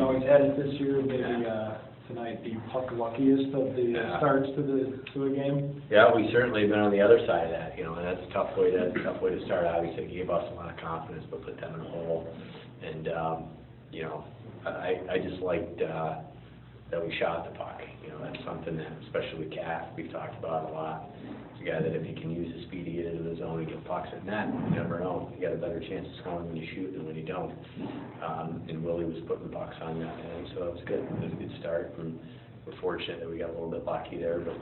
know he's had it this year, maybe tonight the puck luckiest of the starts to a game. Yeah, we certainly have been on the other side of that, and that's a tough way to start. Obviously, it gave us a lot of confidence, but put them in a hole. And I just liked that we shot the puck. That's something that, especially with Cass, we've talked about a lot. He's a guy that if he can use his speed to get into the zone and get pucks at net, you never know. You got a better chance of scoring when you shoot than when you don't. And Willie was putting pucks on that tonight, so that was good. It was a good start, and we're fortunate that we got a little bit lucky there, but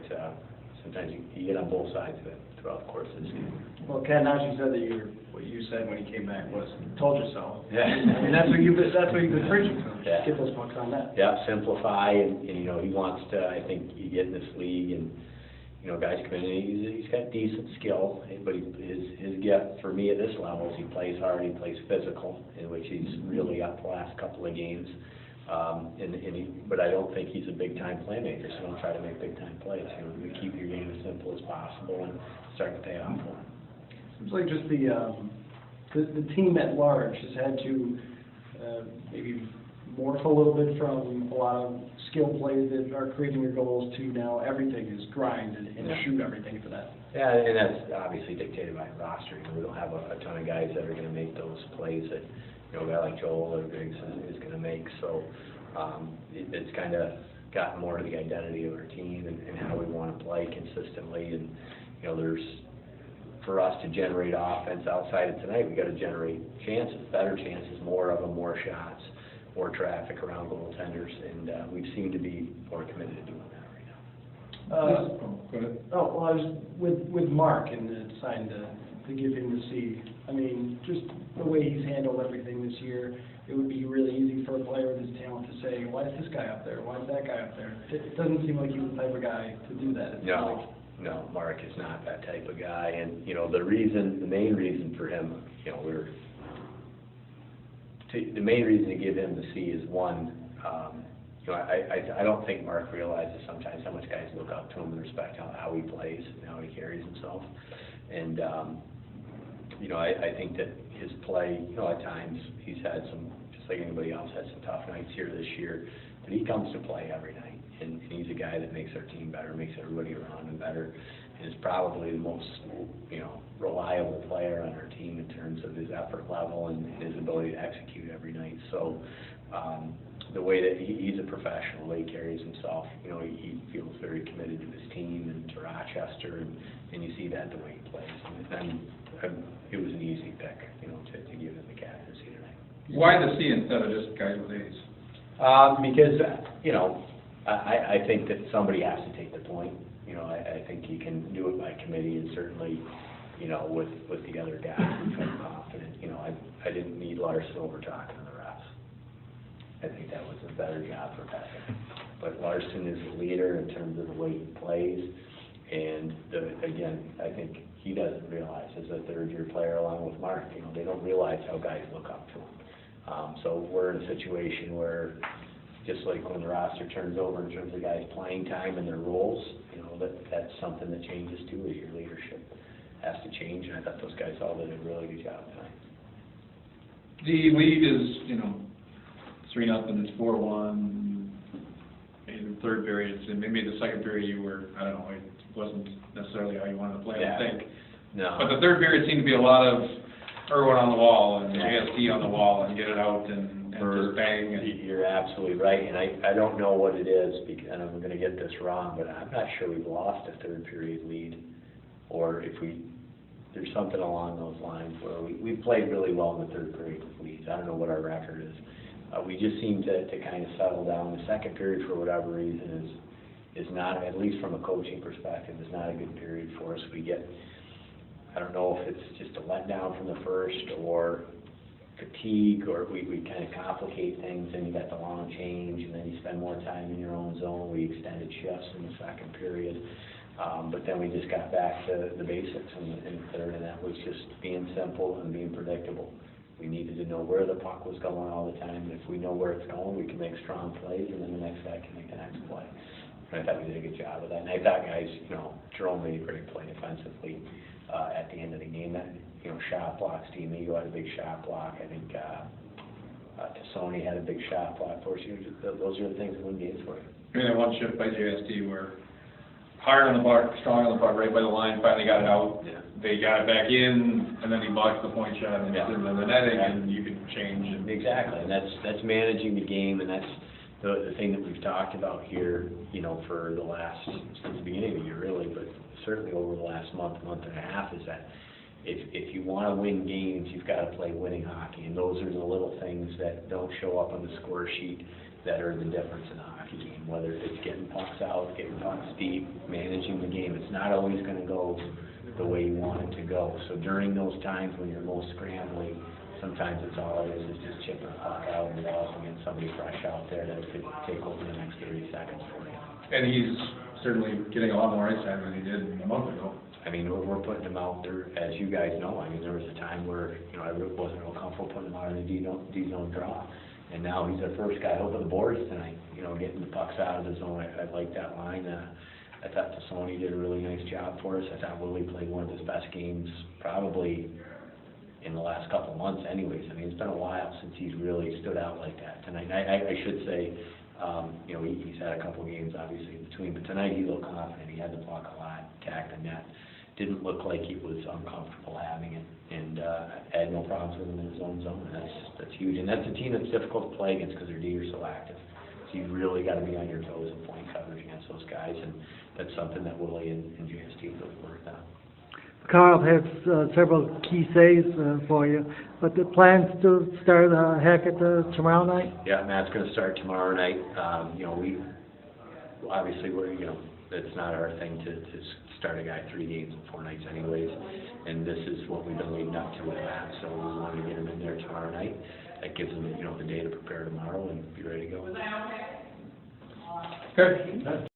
sometimes you get on both sides of it throughout the course of the season. Well, Ken, now you said that what you said when he came back was, told you so. Yeah. I mean, that's what you've been preaching to him. Yeah. Get those pucks on net. Yeah, simplify, and he wants to, I think, you get in this league, and, guys come in, and he's got decent skill, but his gift for me at this level is he plays hard, he plays physical, in which he's really up the last couple of games. But I don't think he's a big-time playmaker, so don't try to make big-time plays. We keep your game as simple as possible and start to pay off for him. Seems like just the team at large has had to maybe morph a little bit from a lot of skill plays that are creating your goals to now everything is grind and shoot everything for that. Yeah, and that's obviously dictated by the roster. We don't have a ton of guys that are going to make those plays that a guy like Joel or Griggs is going to make. So it's kind of gotten more to the identity of our team and how we want to play consistently. And there's, for us to generate offense outside of tonight, we got to generate chances, better chances, more of them, more shots, more traffic around goaltenders, and we seem to be more committed to doing that right now. Go ahead. Oh, well, I was with Mark and deciding to give him the C. I mean, just the way he's handled everything this year, it would be really easy for a player with his talent to say, why is this guy up there? Why is that guy up there? It doesn't seem like he's the type of guy to do that. No, Mark is not that type of guy, and the main reason for him, the main reason to give him the C is one. I don't think Mark realizes sometimes how much guys look up to him and respect how he plays and how he carries himself, and I think that his play, at times he's had some, just like anybody else, had some tough nights here this year, but he comes to play every night, and he's a guy that makes our team better, makes everybody around him better, and is probably the most, reliable player on our team in terms of his effort level and his ability to execute every night. So the way that he's a professional, the way he carries himself, he feels very committed to his team and to Rochester, and you see that the way he plays. And it was an easy pick, to give him the captaincy tonight. Why the C instead of just guys with A's? Because, I think that somebody has to take the point. I think you can do it by committee, and certainly, with the other guys, I felt confident. I didn't need Larson over talking to the refs. I think that was a better job for Peskin. But Larson is a leader in terms of the way he plays, and again, I think he doesn't realize, as a third-year player along with Mark, they don't realize how guys look up to him. So we're in a situation where, just like when the roster turns over in terms of guys playing time and their roles, that's something that changes too, as your leadership has to change, and I thought those guys all did a really good job tonight. The lead is, 3-0, it's 4-1, maybe the third period, and maybe the second period you were, I don't know, it wasn't necessarily how you wanted to play, I think. No. But the third period seemed to be a lot of Irwin on the wall and ASD on the wall and get it out and just bang. You're absolutely right, and I don't know what it is, and I'm going to get this wrong, but I'm not sure we've lost a third period lead, or if there's something along those lines where we played really well in the third period with leads. I don't know what our record is. We just seem to kind of settle down. The second period, for whatever reason, is not, at least from a coaching perspective, is not a good period for us. We get, I don't know if it's just a letdown from the first, or fatigue, or we kind of complicate things, and you got the long change, and then you spend more time in your own zone. We extended shifts in the second period, but then we just got back to the basics in the third, and that was just being simple and being predictable. We needed to know where the puck was going all the time, and if we know where it's going, we can make strong plays, and then the next guy can make the next play. And I thought we did a good job of that, and I thought guys, Jerome made a great play defensively at the end of the game. That, shot blocks, Team Eagle had a big shot block. I think Tassoni had a big shot block for us. Those are the things that win games for you. I mean, that one shift by JST where hard on the puck, strong on the puck, right by the line, finally got it out. Yeah. They got it back in, and then he blocks the point shot, and it's in the netting, and you can change. And Exactly, and that's managing the game, and that's the thing that we've talked about here, you know, for the last, since the beginning of the year really, but certainly over the last month and a half, is that if you want to win games, you've got to play winning hockey, and those are the little things that don't show up on the score sheet that are the difference in a hockey game, whether it's getting pucks out, getting pucks deep, managing the game. It's not always going to go the way you want it to go. So during those times when you're most scrambling, sometimes it's all it is just chipping a puck out and also getting somebody fresh out there that could take over the next 30 seconds for you. And he's certainly getting a lot more ice time than he did a month ago. I mean, we're putting him out there, as you guys know. I mean, there was a time where, you know, I really wasn't real comfortable putting him out in the D-zone draw. And now he's our first guy over the boards tonight, you know, getting the pucks out of the zone. I like that line. I thought Tassoni did a really nice job for us. I thought Willie played one of his best games probably in the last couple of months anyways. I mean, it's been a while since he's really stood out like that tonight. I should say, you know, he's had a couple of games obviously in between, but tonight he looked confident. He had the puck a lot, attacked the net. Didn't look like he was uncomfortable having it, and had no problems with him in his own zone. That's huge, and that's a team that's difficult to play against because their D are so active. So you really got to be on your toes in point coverage against those guys, and that's something that Willie and JST have worked on. Carl has several key saves for you, but the plans to start Hackett tomorrow night? Yeah, Matt's going to start tomorrow night. You know, you know, it's not our thing to start a guy 3 games in 4 nights anyways, and this is what we've been leading up to with Matt, so we wanted to get him in there tomorrow night. That gives him, you know, the day to prepare tomorrow and be ready to go. Okay.